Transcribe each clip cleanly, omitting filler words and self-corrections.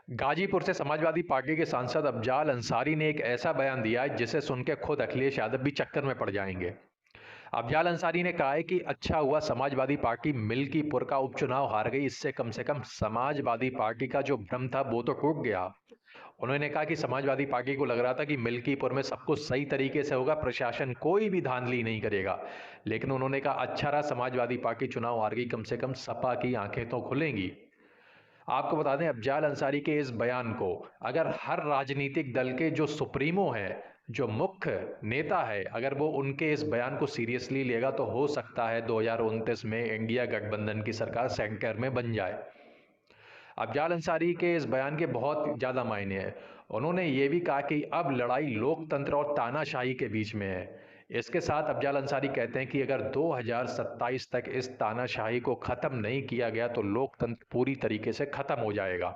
गाजीपुर से समाजवादी पार्टी के सांसद अफजाल अंसारी ने एक ऐसा बयान दिया है जिसे सुन के खुद अखिलेश यादव भी चक्कर में पड़ जाएंगे। अफजाल अंसारी ने कहा है कि अच्छा हुआ समाजवादी पार्टी मिल्कीपुर का उपचुनाव हार गई, इससे कम से कम समाजवादी पार्टी का जो भ्रम था वो तो टूट गया। उन्होंने कहा कि समाजवादी पार्टी को लग रहा था कि मिल्कीपुर में सब कुछ सही तरीके से होगा, प्रशासन कोई भी धांधली नहीं करेगा। लेकिन उन्होंने कहा अच्छा रहा समाजवादी पार्टी चुनाव हार गई, कम से कम सपा की आंखें तो खुलेंगी। आपको बता दें अफजाल अंसारी के इस बयान को अगर हर राजनीतिक दल के जो सुप्रीमो है, जो मुख्य नेता है, अगर वो उनके इस बयान को सीरियसली लेगा तो हो सकता है 2029 में इंडिया गठबंधन की सरकार सेंटर में बन जाए। अफजाल अंसारी के इस बयान के बहुत ज़्यादा मायने हैं। उन्होंने ये भी कहा कि अब लड़ाई लोकतंत्र और तानाशाही के बीच में है। इसके साथ अफजाल अंसारी कहते हैं कि अगर 2027 तक इस तानाशाही को ख़त्म नहीं किया गया तो लोकतंत्र पूरी तरीके से ख़त्म हो जाएगा।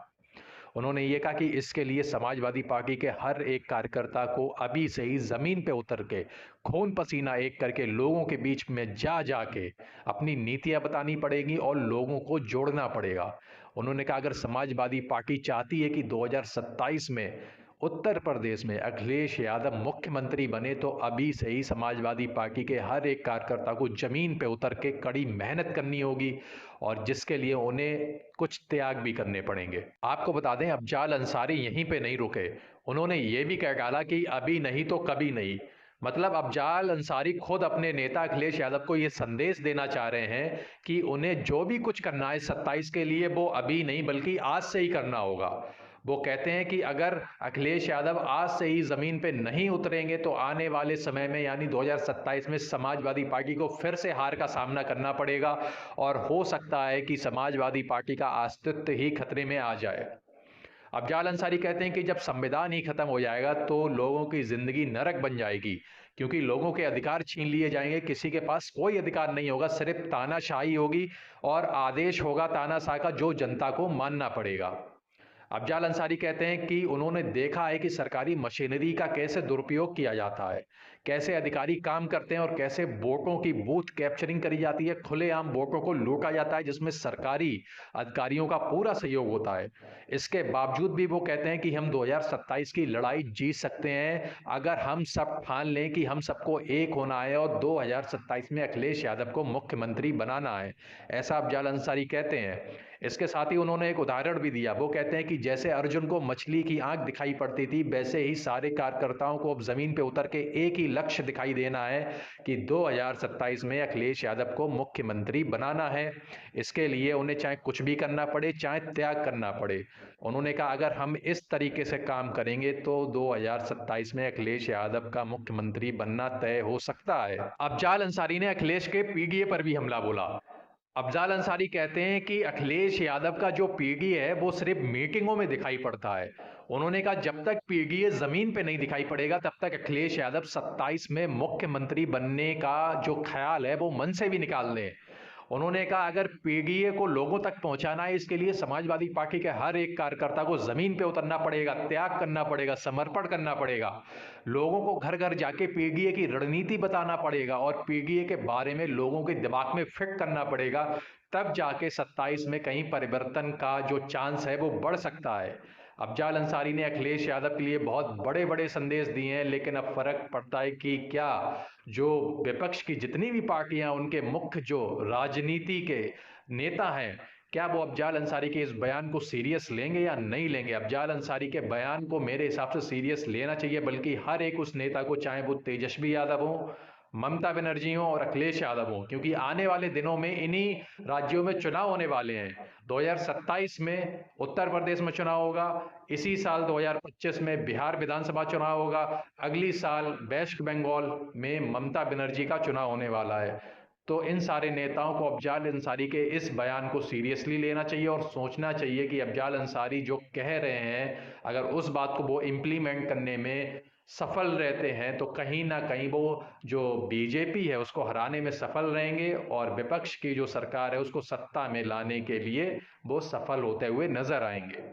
उन्होंने ये कहा कि इसके लिए समाजवादी पार्टी के हर एक कार्यकर्ता को अभी से ही ज़मीन पे उतर के खून पसीना एक करके लोगों के बीच में जा के अपनी नीतियां बतानी पड़ेगी और लोगों को जोड़ना पड़ेगा। उन्होंने कहा अगर समाजवादी पार्टी चाहती है कि 2027 में उत्तर प्रदेश में अखिलेश यादव मुख्यमंत्री बने तो अभी से ही समाजवादी पार्टी के हर एक कार्यकर्ता को जमीन पे उतर के कड़ी मेहनत करनी होगी और जिसके लिए उन्हें कुछ त्याग भी करने पड़ेंगे। आपको बता दें अफजाल अंसारी यहीं पे नहीं रुके। उन्होंने ये भी कह डाला कि अभी नहीं तो कभी नहीं। मतलब अफजाल अंसारी खुद अपने नेता अखिलेश यादव को ये संदेश देना चाह रहे हैं कि उन्हें जो भी कुछ करना है 27 के लिए वो अभी नहीं बल्कि आज से ही करना होगा। वो कहते हैं कि अगर अखिलेश यादव आज से ही जमीन पे नहीं उतरेंगे तो आने वाले समय में यानी 2027 में समाजवादी पार्टी को फिर से हार का सामना करना पड़ेगा और हो सकता है कि समाजवादी पार्टी का अस्तित्व ही खतरे में आ जाए। अफजाल अंसारी कहते हैं कि जब संविधान ही खत्म हो जाएगा तो लोगों की जिंदगी नरक बन जाएगी, क्योंकि लोगों के अधिकार छीन लिए जाएंगे, किसी के पास कोई अधिकार नहीं होगा, सिर्फ तानाशाही होगी और आदेश होगा तानाशाह का जो जनता को मानना पड़ेगा। अफजाल अंसारी कहते हैं कि उन्होंने देखा है कि सरकारी मशीनरी का कैसे दुरुपयोग किया जाता है, कैसे अधिकारी काम करते हैं और कैसे वोटों की बूथ कैप्चरिंग करी जाती है, खुलेआम वोटों को लूटा जाता है जिसमें सरकारी अधिकारियों का पूरा सहयोग होता है। इसके बावजूद भी वो कहते हैं कि हम 2027 की लड़ाई जीत सकते हैं अगर हम सब ठान लें कि हम सबको एक होना है और 2027 में अखिलेश यादव को मुख्यमंत्री बनाना है। ऐसा अफजाल अंसारी कहते हैं। इसके साथ ही उन्होंने एक उदाहरण भी दिया। वो कहते हैं कि जैसे अर्जुन को मछली की आंख दिखाई पड़ती थी, वैसे ही सारे कार्यकर्ताओं को अब जमीन पे उतर के एक ही लक्ष्य दिखाई देना है कि 2027 में अखिलेश यादव को मुख्यमंत्री बनाना है। इसके लिए उन्हें चाहे कुछ भी करना पड़े, चाहे त्याग करना पड़े। उन्होंने कहा अगर हम इस तरीके से काम करेंगे तो 2027 में अखिलेश यादव का मुख्यमंत्री बनना तय हो सकता है। अफजाल अंसारी ने अखिलेश के पीडीए पर भी हमला बोला। अफजाल अंसारी कहते हैं कि अखिलेश यादव का जो पीडीए है वो सिर्फ मीटिंगों में दिखाई पड़ता है। उन्होंने कहा जब तक पीडीए जमीन पे नहीं दिखाई पड़ेगा तब तक अखिलेश यादव 27 में मुख्यमंत्री बनने का जो ख्याल है वो मन से भी निकाल लें। उन्होंने कहा अगर पीडीए को लोगों तक पहुंचाना है इसके लिए समाजवादी पार्टी के हर एक कार्यकर्ता को जमीन पे उतरना पड़ेगा, त्याग करना पड़ेगा, समर्पण करना पड़ेगा। लोगों को घर घर जाके पीडीए की रणनीति बताना पड़ेगा और पीडीए के बारे में लोगों के दिमाग में फिट करना पड़ेगा। तब जाके 27 में कहीं परिवर्तन का जो चांस है वो बढ़ सकता है। अफजाल अंसारी ने अखिलेश यादव के लिए बहुत बड़े बड़े संदेश दिए हैं, लेकिन अब फर्क पड़ता है कि क्या जो विपक्ष की जितनी भी पार्टियां उनके मुख्य जो राजनीति के नेता हैं, क्या वो अफजाल अंसारी के इस बयान को सीरियस लेंगे या नहीं लेंगे। अफजाल अंसारी के बयान को मेरे हिसाब से सीरियस लेना चाहिए, बल्कि हर एक उस नेता को, चाहे वो तेजस्वी यादव हो, ममता बनर्जी हो और अखिलेश यादव हो, क्योंकि आने वाले दिनों में इन्हीं राज्यों में चुनाव होने वाले हैं। 2027 में उत्तर प्रदेश में चुनाव होगा, इसी साल 2025 में बिहार विधानसभा चुनाव होगा, अगली साल वेस्ट बंगाल में ममता बनर्जी का चुनाव होने वाला है। तो इन सारे नेताओं को अफजाल अंसारी के इस बयान को सीरियसली लेना चाहिए और सोचना चाहिए कि अफजाल अंसारी जो कह रहे हैं अगर उस बात को वो इम्प्लीमेंट करने में सफल रहते हैं तो कहीं ना कहीं वो जो बीजेपी है उसको हराने में सफल रहेंगे और विपक्ष की जो सरकार है उसको सत्ता में लाने के लिए वो सफल होते हुए नजर आएंगे।